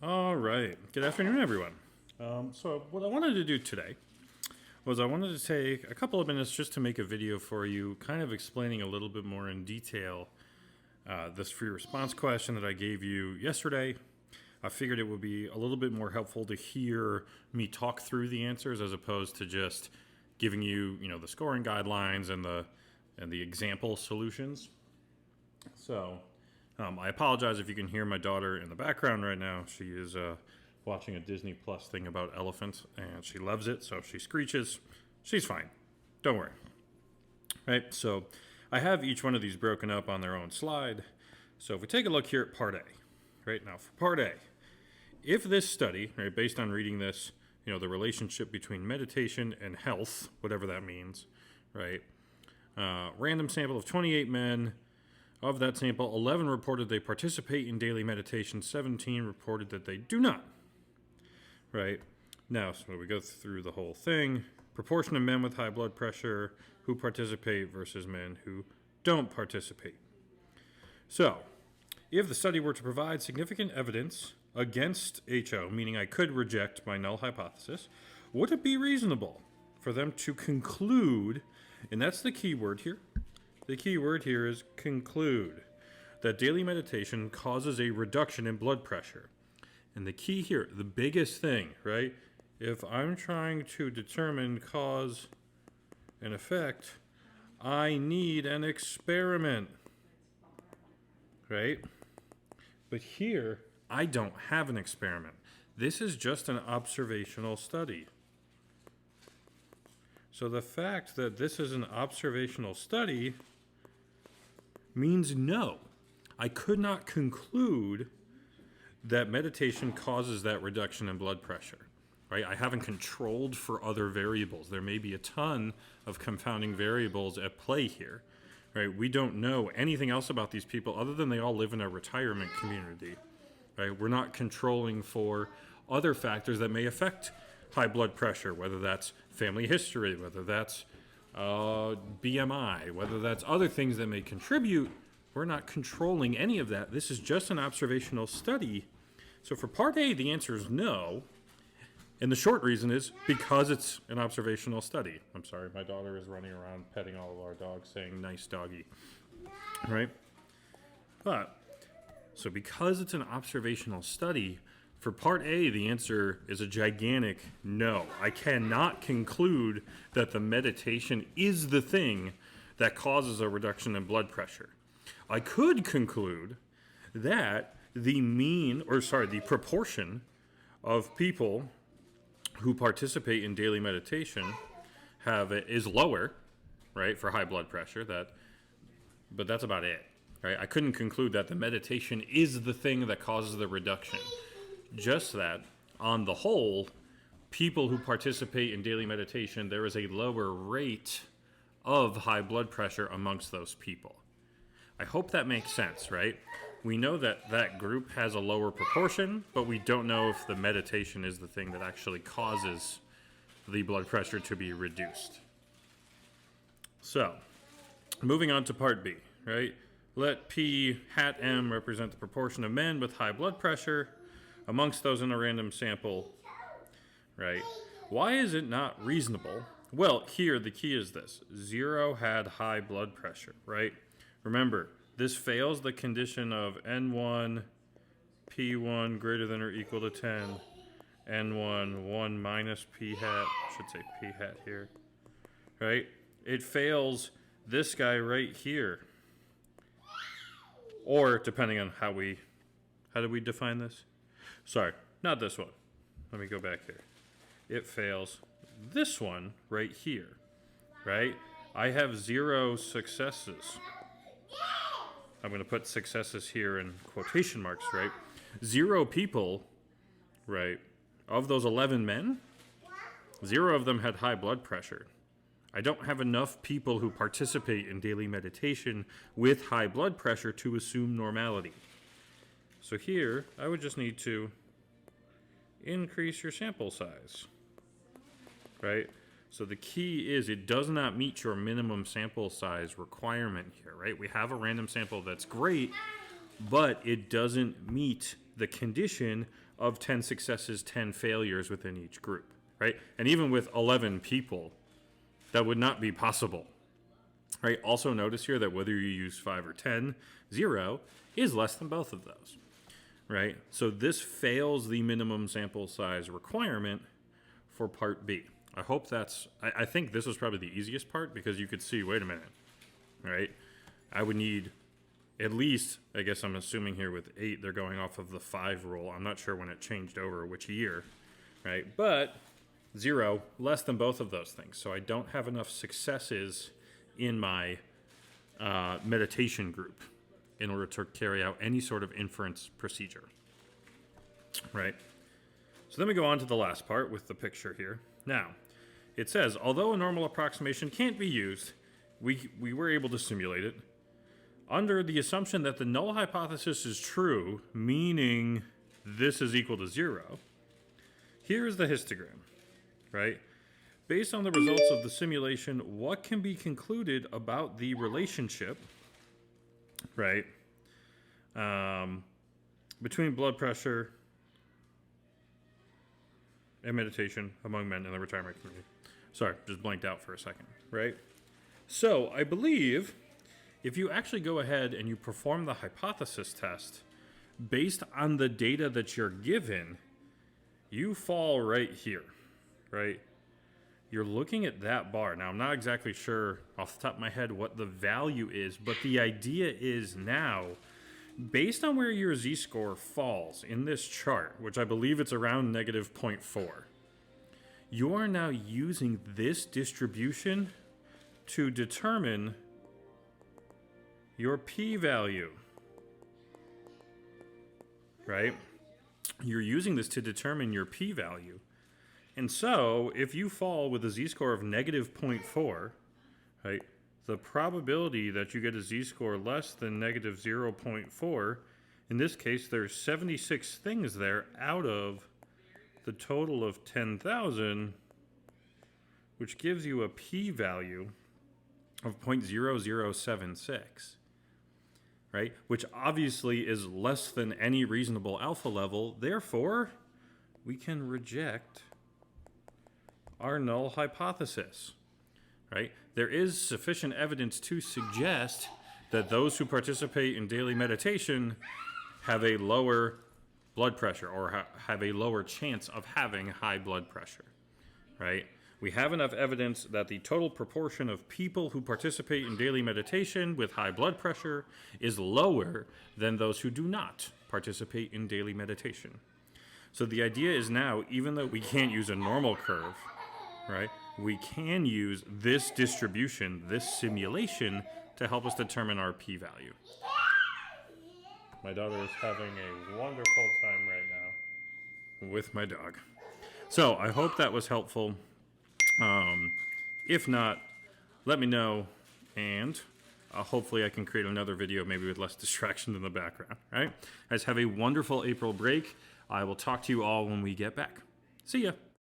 All right. Good afternoon, everyone. So what I wanted to do today was I wanted to take a couple of minutes just to make a video for you, kind of explaining a little bit more in detail this free response question that I gave you yesterday. I figured it would be a little bit more helpful to hear me talk through the answers as opposed to just giving you, the scoring guidelines and the example solutions. So I apologize if you can hear my daughter in the background right now. She is watching a Disney Plus thing about elephants, and she loves it. So if she screeches, she's fine. Don't worry. Right. So I have each one of these broken up on their own slide. So if we take a look here at Part A, right now for Part A, if this study, right, based on reading this, the relationship between meditation and health, whatever that means, right? Random sample of 28 men. Of that sample, 11 reported they participate in daily meditation, 17 reported that they do not. Right? Now, so we go through the whole thing. Proportion of men with high blood pressure who participate versus men who don't participate. So, if the study were to provide significant evidence against HO, meaning I could reject my null hypothesis, would it be reasonable for them to conclude, and that's the key word here, the key word here is conclude, that daily meditation causes a reduction in blood pressure. And the key here, the biggest thing, right? If I'm trying to determine cause and effect, I need an experiment, right? But here, I don't have an experiment. This is just an observational study. So the fact that this is an observational study means no. I could not conclude that meditation causes that reduction in blood pressure. Right? I haven't controlled for other variables. There may be a ton of confounding variables at play here. Right? We don't know anything else about these people other than they all live in a retirement community. Right? We're not controlling for other factors that may affect high blood pressure, whether that's family history, whether that's BMI, whether that's other things that may contribute. We're not controlling any of that. This is just an observational study. So for Part A, the answer is no. And the short reason is because it's an observational study. I'm sorry, my daughter is running around petting all of our dogs, saying, "Nice doggy." Right? But, so because it's an observational study, for Part A, the answer is a gigantic no. I cannot conclude that the meditation is the thing that causes a reduction in blood pressure. I could conclude that the proportion of people who participate in daily meditation is lower, right, for high blood pressure. But that's about it, right? I couldn't conclude that the meditation is the thing that causes the reduction. Just that, on the whole, people who participate in daily meditation, there is a lower rate of high blood pressure amongst those people. I hope that makes sense, right? We know that that group has a lower proportion, but we don't know if the meditation is the thing that actually causes the blood pressure to be reduced. So, moving on to Part B, right? Let P hat M represent the proportion of men with high blood pressure amongst those in a random sample, right? Why is it not reasonable? Well, here the key is this. 0 had high blood pressure, right? Remember, this fails the condition of N1, P1 greater than or equal to 10, N1, 1 minus P hat, I should say P hat here, right? It fails this guy right here. Or, depending on how do we define this? Sorry, not this one. Let me go back here. It fails this one right here, right? I have 0 successes. I'm going to put successes here in quotation marks, right? 0 people, right, of those 11 men, 0 of them had high blood pressure. I don't have enough people who participate in daily meditation with high blood pressure to assume normality. So here, I would just need to increase your sample size, right? So the key is it does not meet your minimum sample size requirement here, right? We have a random sample that's great, but it doesn't meet the condition of 10 successes, 10 failures within each group, right? And even with 11 people, that would not be possible, right? Also notice here that whether you use 5 or 10, 0 is less than both of those, right? So this fails the minimum sample size requirement for part B. I hope I think this was probably the easiest part because you could see, wait a minute, right? I would need at least, I guess I'm assuming here with 8, they're going off of the 5 rule. I'm not sure when it changed over, which year, right? But 0, less than both of those things. So I don't have enough successes in my meditation group in order to carry out any sort of inference procedure, right? So then we go on to the last part with the picture here. Now, it says, although a normal approximation can't be used, we were able to simulate it under the assumption that the null hypothesis is true, meaning this is equal to 0. Here's the histogram, right? Based on the results of the simulation, what can be concluded about the relationship, right, between blood pressure and meditation among men in the retirement community? Sorry, just blanked out for a second, right? So I believe if you actually go ahead and you perform the hypothesis test based on the data that you're given, you fall right here, right? You're looking at that bar. Now, I'm not exactly sure off the top of my head what the value is, but the idea is now, based on where your z-score falls in this chart, which I believe it's around negative 0.4, you are now using this distribution to determine your p-value, right? You're using this to determine your p-value. And so, if you fall with a z-score of negative 0.4, right, the probability that you get a z-score less than negative 0.4, in this case, there's 76 things there out of the total of 10,000, which gives you a p-value of 0.0076. Right? Which obviously is less than any reasonable alpha level. Therefore, we can reject our null hypothesis. Right? There is sufficient evidence to suggest that those who participate in daily meditation have a lower blood pressure or have a lower chance of having high blood pressure. Right? We have enough evidence that the total proportion of people who participate in daily meditation with high blood pressure is lower than those who do not participate in daily meditation. So the idea is now, even though we can't use a normal curve, right, we can use this distribution, this simulation, to help us determine our p-value. My daughter is having a wonderful time right now with my dog. So I hope that was helpful. If not, let me know, and hopefully I can create another video maybe with less distraction in the background, right? Guys, have a wonderful April break. I will talk to you all when we get back. See ya.